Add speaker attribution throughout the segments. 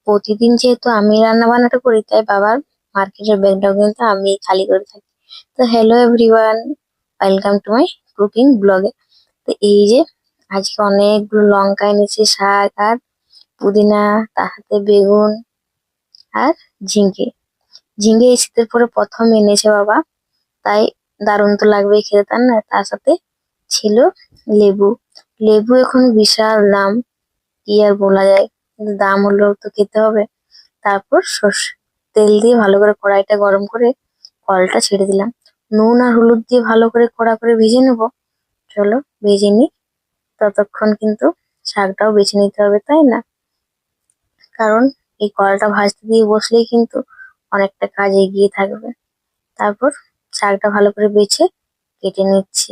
Speaker 1: প্রতিদিন যেহেতু আমি রান্না বান্নাটা করি তাই বাবার মার্কেটের ব্যাগটাও কিন্তু আমি খালি করে থাকি। তো hello everyone, welcome to my cooking ব্লগে। তো এই যে আজকে অনেকগুলো লঙ্কা এনেছি, শাক আর পুদিনা, তার সাথে বেগুন আর ঝিঙ্গে। ঝিঙ্গে এই শীতের পরে প্রথম এনেছে বাবা, তাই দারুণ তো লাগবেই খেতে, তার না? তার সাথে ছিল লেবু। লেবু এখন বিশাল দাম, কি আর বলা যায়, কিন্তু দাম হলেও তো খেতে হবে। তারপর সর্ষে তেল দিয়ে ভালো করে কড়াইটা গরম করে কলটা ছেড়ে দিলাম। নুন আর হলুদ দিয়ে ভালো করে কড়া করে ভেজে নেব। চলো ভেজে নিই। ততক্ষণ কিন্তু শাকটাও বেছে নিতে হবে, তাই না? কারণ এই কড়াটা ভাজতে দিয়ে বসলেই কিন্তু অনেকটা কাজ এগিয়ে থাকবে। তারপর শাকটা ভালো করে বেছে কেটে নিচ্ছি।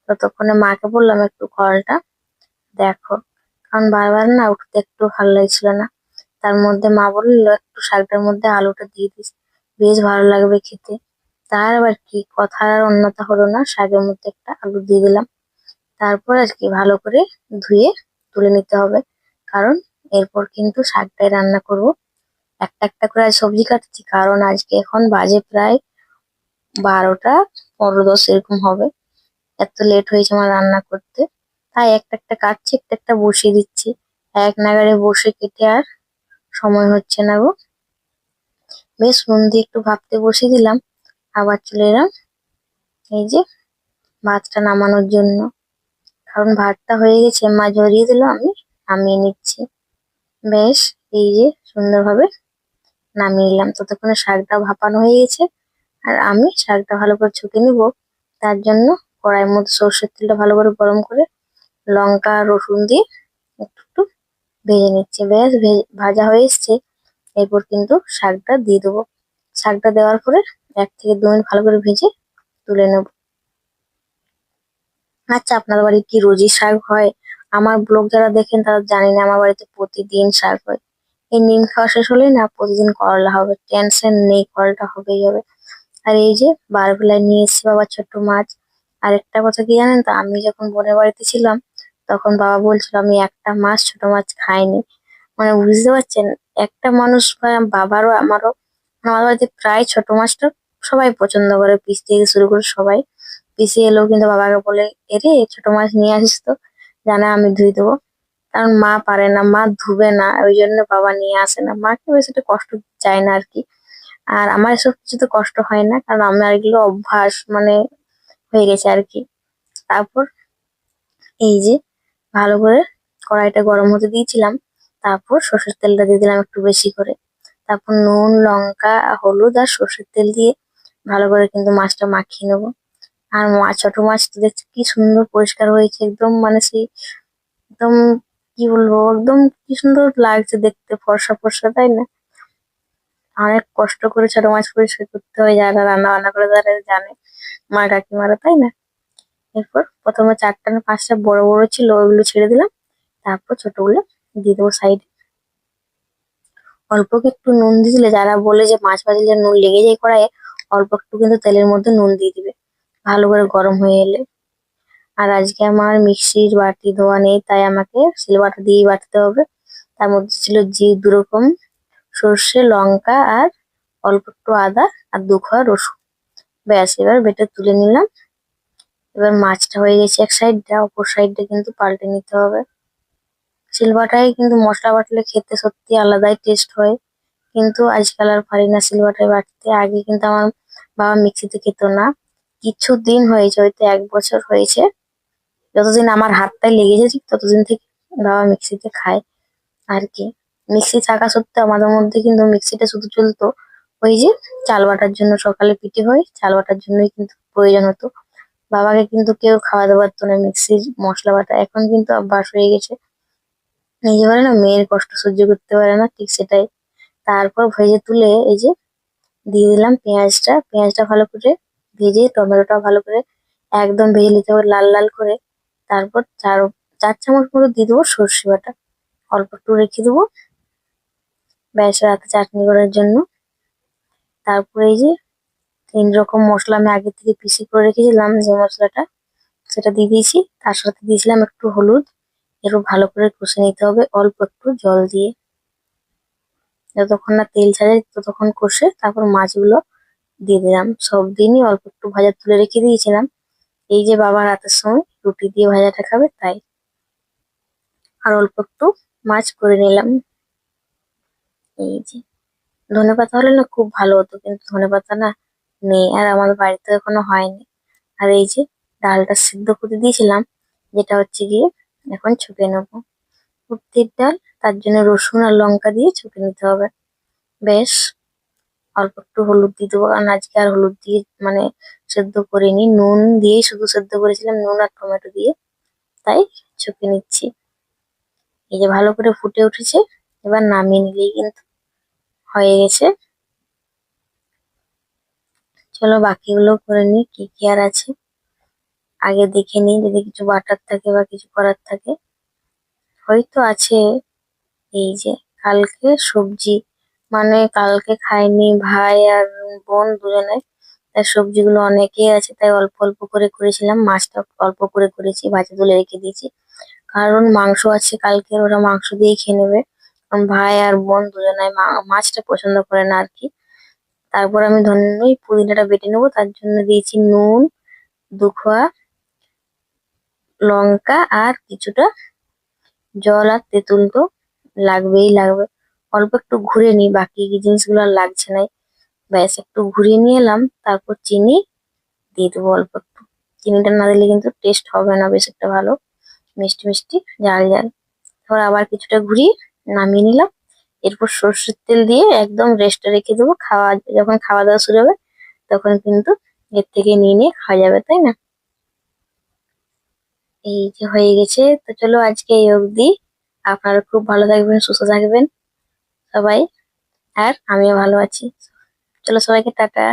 Speaker 1: ততক্ষণে মাকে বললাম একটু কলটা দেখো, কারণ বারবার না উঠতে একটু ভালো লাগছিল না। তার মধ্যে মা বললো একটু শাকটার মধ্যে আলুটা দিয়ে দিস, বেশ ভালো লাগবে খেতে। তার আবার কি কথা আর অন্যথা হলো না, শাকের মধ্যে একটা আলু দিয়ে দিলাম। তারপর আর কি ভালো করে ধুয়ে তুলে নিতে হবে, কারণ এরপর কিন্তু শাকটাই রান্না করব। একটা একটা করে আজ সবজি কাটছি, কারণ আজকে এখন বাজে প্রায় 12টা 15-10 এরকম হবে। এত লেট হয়েছে আমার রান্না করতে, তাই একটা একটা কাটছি, একটা একটা বসিয়ে দিচ্ছি। এক নাগাড়ে বসে কেটে আর সময় হচ্ছে না গো। বেশ নুন দিয়ে একটু ভাপতে বসিয়ে দিলাম, আবার চলে এলাম এই যে ভাতটা নামানোর জন্য। কারণ ভাতটা হয়ে গেছে, মা ঝরিয়ে দিল, আমি নামিয়ে নিচ্ছি। বেশ, এই যে সুন্দরভাবে নামিয়ে নিলাম। ততক্ষণে শাকটা ভাপানো হয়ে গেছে, আর আমি শাকটা ভালো করে ছুটে নিব। তার জন্য কড়াইয়ের মধ্যে সর্ষের তেলটা ভালো করে গরম করে লঙ্কা আর রসুন দিয়ে একটু একটু ভেজে নিচ্ছি। বেশ ভাজা হয়ে এসছে, এরপর কিন্তু শাকটা দিয়ে দেবো। শাকটা দেওয়ার পরে 1 থেকে 2 মিনিট ভালো করে ভেজে তুলে নেব। আচ্ছা, আপনার বাড়ি কি রোজই শাক হয়? আমার ব্লগ যারা দেখেন তারা জানেন আমার বাড়িতে প্রতিদিন শাক হয়। এই নিম খাওয়া শেষ হলেই না প্রতিদিন করলা হবে, টেনশন নেই, করলাটা হবেই হবে। আর এই যে বারবেলায় নিয়ে এসেছি বাবা ছোট মাছ। আর একটা কথা কি জানেন তো, আমি যখন বোনের বাড়িতে ছিলাম তখন বাবা বলছিল আমি একটা মাছ ছোট মাছ খাইনি। মানে বুঝতে পারছেন, একটা মানুষ বা বাবারও আমারও, আমার বাড়িতে প্রায় ছোট মাছটা সবাই পছন্দ করে, পিস থেকে শুরু করে সবাই। পিসি এলেও কিন্তু বাবাকে বলে, এরে ছোট মাছ নিয়ে আসিস তো, জানে আমি ধুয়ে দেবো। কারণ মা পারে না, মা ধুবে না, ওই জন্য বাবা নিয়ে আসে না। মাকে বেশি একটা কষ্ট চায় না আর কি। আর আমার এসব কিছুতে কষ্ট হয় না, কারণ আমার এগুলো অভ্যাস, মানে হয়ে গেছে আর কি। তারপর এই যে ভালো করে কড়াইটা গরম হতে দিয়েছিলাম, তারপর সর্ষের তেলটা দিয়ে দিলাম একটু বেশি করে। তারপর নুন, লঙ্কা, হলুদ আর সর্ষের তেল দিয়ে ভালো করে কিন্তু মাছটা মাখিয়ে নেবো। আর মাছ, ছোট মাছ তো দেখছি কি সুন্দর পরিষ্কার হয়েছে, একদম মানে সেই একদম কি বলবো, একদম কি সুন্দর লাগছে দেখতে, ফর্সা ফর্সা, তাই না? অনেক কষ্ট করে ছোট মাছ পরিষ্কার করতে হয়, যারা রান্না বান্না করে তারা জানে, মা কাকিমারা, তাই না? এরপর প্রথমে 4টা না 5টা বড় বড় ছিল, ওইগুলো ছেড়ে দিলাম। তারপর ছোটগুলো দিয়ে দেবো সাইডে। অল্প একটু নুন দিয়ে দিলে, যারা বলে যে মাছ ভাজলে নুন লেগে যায় কড়াইয়ে, অল্প একটু কিন্তু তেলের মধ্যে নুন দিয়ে দিবে ভালো করে গরম হয়ে এলে। আর আজকে আমার মিক্সির বাটি ধোয়া নেই, তাই আমাকে শিলবাটা দিয়েই বাটতে হবে। তার মধ্যে ছিল 2 রকম সর্ষে, লঙ্কা আর অল্প একটু আদা আর 2 কোয়া রসুন। ব্যাস, এবার বেটে তুলে নিলাম। এবার মাছটা হয়ে গেছে এক সাইডটা, অপর সাইডটা কিন্তু পাল্টে নিতে হবে। শিলবাটায় কিন্তু মশলা বাটলে খেতে সত্যি আলাদাই টেস্ট হয়, কিন্তু আজকাল আর পারি না শিলবাটায় বাটতে। আগে কিন্তু আমার বাবা মিক্সিতে খেত না। কিছুদিন হয়েছে, হয়তো 1 বছর হয়েছে, যতদিন আমার হাতটায় লেগেছে ঠিক ততদিন থেকে বাবা মিক্সিতে খায় আর কি। মিক্সি থাকা সত্ত্বেও আমাদের মধ্যে কিন্তু মিক্সিটা শুধু চলতো ওই যে চাল বাটার জন্য, সকালে পিঠে হয় চাল বাটার জন্যই কিন্তু প্রয়োজন হতো। বাবাকে কিন্তু কেউ খাওয়াতে পারতো না মিক্সির মশলা বাটা, এখন কিন্তু অভ্যাস হয়ে গেছে। এই যে বলে না মেয়ের কষ্ট সহ্য করতে পারে না, ঠিক সেটাই। তারপর ভেজে তুলে এই যে দিয়ে দিলাম পেঁয়াজটা। পেঁয়াজটা ভালো করে ভেজে, টমেটোটা ভালো করে একদম ভেজে নিতে হবে লাল লাল করে। তারপর 4 চামচ মতো দিয়ে দেবো সর্ষে বাটা, অল্প একটু রেখে দেবো ব্যাস রাতে চাটনি করার জন্য। তারপরে এই যে 3 রকম মশলা আমি আগে থেকে পিষে করে রেখেছিলাম, যে মশলাটা সেটা দিয়ে দিয়েছি। তার সাথে দিয়েছিলাম একটু হলুদ। এরপর ভালো করে কষে নিতে হবে অল্প একটু জল দিয়ে। যতক্ষণ না তেল ছাড়ে ততক্ষণ কষে তারপর মাছগুলো দিয়ে দিলাম। সব দিনই অল্প একটু ভাজা তুলে রেখে দিয়েছিলাম, এই যে বাবা রাতের সময় রুটি দিয়ে ভাজাটা খাবে তাই। আর অল্প একটু মাছ করে নিলাম। এই যে ধনেপাতা হলে না খুব ভালো হতো, কিন্তু ধনেপাতা না নেই আর আমাদের বাড়িতে এখনো হয়নি। আর এই যে ডালটা সিদ্ধ করে দিয়েছিলাম, যেটা হচ্ছে গিয়ে এখন ছুঁকে নেবো। কুর্তির ডাল, তার জন্য রসুন আর লঙ্কা দিয়ে ছুঁকে নিতে হবে। বেশ অল্প একটু হলুদ দিয়ে দেবো, কারণ আজকে আর হলুদ দিয়ে মানে সেদ্ধ করিনি, নুন দিয়েই শুধু সেদ্ধ করেছিলাম, নুন আর টমেটো দিয়ে, তাই ছুঁকে নিচ্ছি। এই যে ভালো করে ফুটে উঠেছে, এবার নামিয়ে নিলেই কিন্তু হয়ে গেছে। চলো বাকিগুলো করে নিই, কি কি আর আছে আগে দেখে নিই, যদি কিছু বাটার থাকে বা কিছু করার থাকে। হয়তো আছে। এই যে কালকে সবজি, মানে কালকে খাইনি ভাই আর বোন দুজনে, তাই সবজিগুলো অনেকই আছে, তাই অল্প অল্প করে করেছিলাম। মাছটা অল্প করে করেছি, ভাজা তুলে রেখে দিয়েছি, কারণ মাংস আছে কালকে, ওরা মাংস দিয়েই খেয়ে নেবে। কারণ ভাই আর বোন দুজনাই মাছটা পছন্দ করে না আর কি। তারপর আমি ওই পুদিনাটা বেটে নেবো, তার জন্য দিয়েছি নুন, দুখোয়া লঙ্কা আর কিছুটা জল, আর তেঁতুল তো লাগবেই লাগবে। অল্প একটু ঘুরে নিই, বাকি জিনিসগুলো আর লাগছে না। ব্যাস একটু ঘুরিয়ে নিয়ে এলাম, তারপর চিনি দিয়ে দেবো অল্প একটু। চিনিটা না দিলে কিন্তু টেস্ট হবে না বেশ একটা ভালো, মিষ্টি মিষ্টি ঝাল ঝাল। তারপর আবার কিছুটা ঘুরিয়ে নামিয়ে নিলাম। এরপর সর্ষের তেল দিয়ে একদম রেস্টে রেখে দেবো, যখন খাওয়া দাওয়া শুরু হবে তখন কিন্তু এর থেকে নিয়ে নিয়ে খাওয়া যাবে, তাই না? এই যে হয়ে গেছে, তো চলো আজকে এই অবধি। আপনারা খুব ভালো থাকবেন, সুস্থ থাকবেন সবাই, আর আমিও ভালো আছি। চলো সবাইকে টাটা।